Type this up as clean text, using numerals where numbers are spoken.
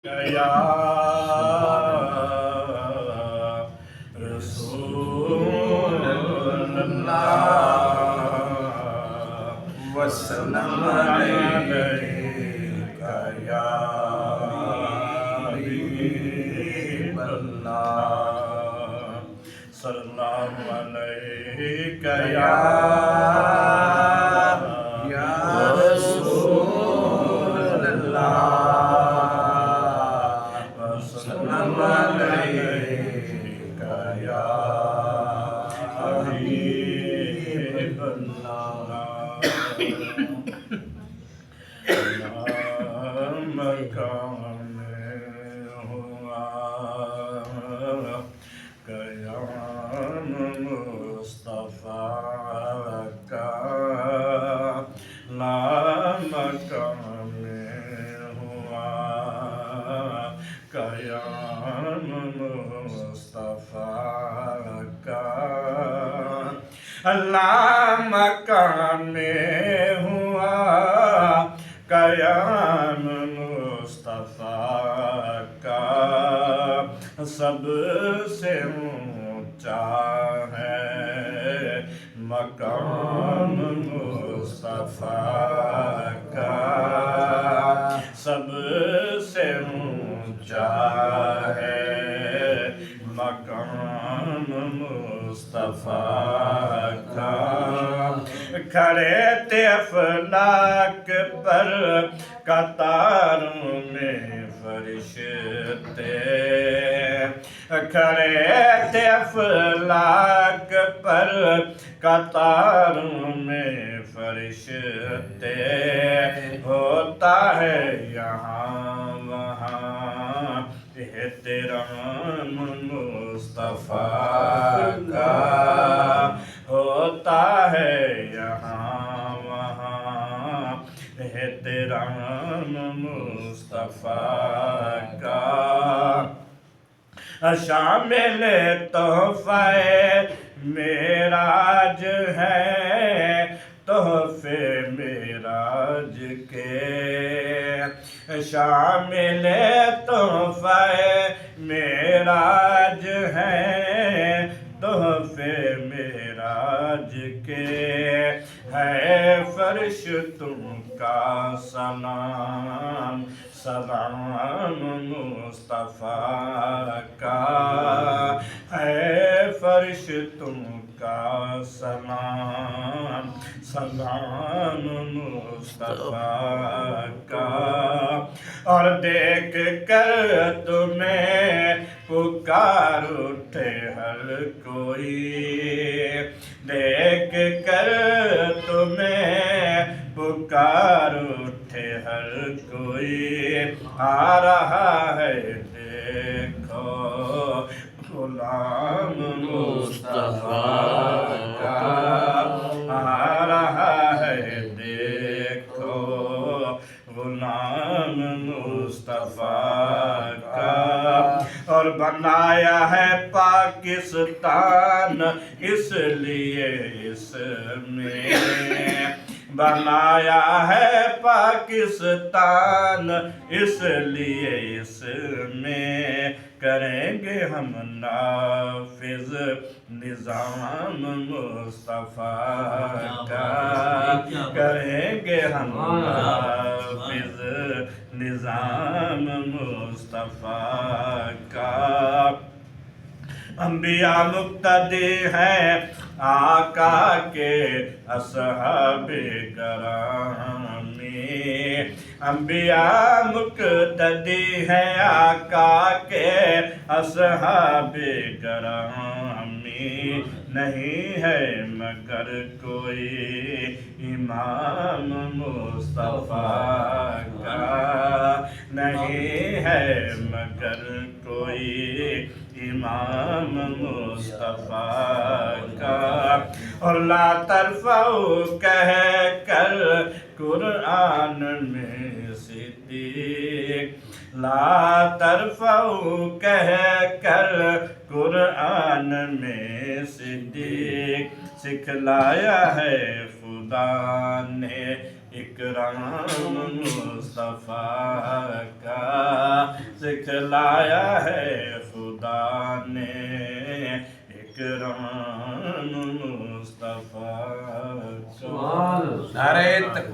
یا رسول اللہ وسلم علیک یا حبیب اللہ صلی اللہ علیک یا رسول اللہ علیک یا حبیب اللہ مقام ہوا قیام مصطفیٰ کا مقام ہوا قیام مصطفیٰ کا اللہ مقام میں ہوا قیام مصطفیٰ کا سب سے اونچا ہے مقام مصطفیٰ کا سب سے اونچا ہے مقام مصطفیٰ کا کھڑے تھے افلاک پر قطاروں میں فرشتے کھڑے تھے افلاک پر قطاروں میں فرشتے ہوتا ہے یہاں وہاں احترام مصطفیٰ کا ہوتا ہے یہاں وہاں احترام مصطفیٰ کا شامل تحفہ معراج ہے تحفے معراج کے شامل تحفہ معراج ہے تحفے معراج کے ہے فرش تم کا سلام سلام مصطفیٰ کا ہے فرش تم کا سلام سلام مصطفیٰ کا اور دیکھ کر تمہیں پکار اٹھے ہر کوئی دیکھ کر تمہیں پکار اٹھے ہر کوئی آ رہا ہے دیکھو غلام مصطفیٰ کا آ رہا ہے دیکھو غلام مصطفیٰ کا اور بنایا ہے پاکستان اس لیے اس میں بنایا ہے پاکستان اس لیے اس میں کریں گے ہم نافذ نظام مصطفیٰ کا کریں گے ہم نافذ نظام مصطفیٰ کا انبیاء مقتدی ہیں آقا کے اصحاب گرامی انبیاء مقتدی ہیں آقا کے اصحاب گرامی نہیں ہے مگر کوئی امام مصطفیٰ کا نہیں ہے مگر کوئی امام مصطفیٰ کا اور لا ترفعوا کہہ کر قرآن میں صدیق لا ترفعوا کہہ کر قرآن میں صدیق سکھلایا ہے خدا نے اکرام مصطفیٰ کا سکھلایا ہے خدا نے، اکرام مصطفیٰ کا۔ نعرہ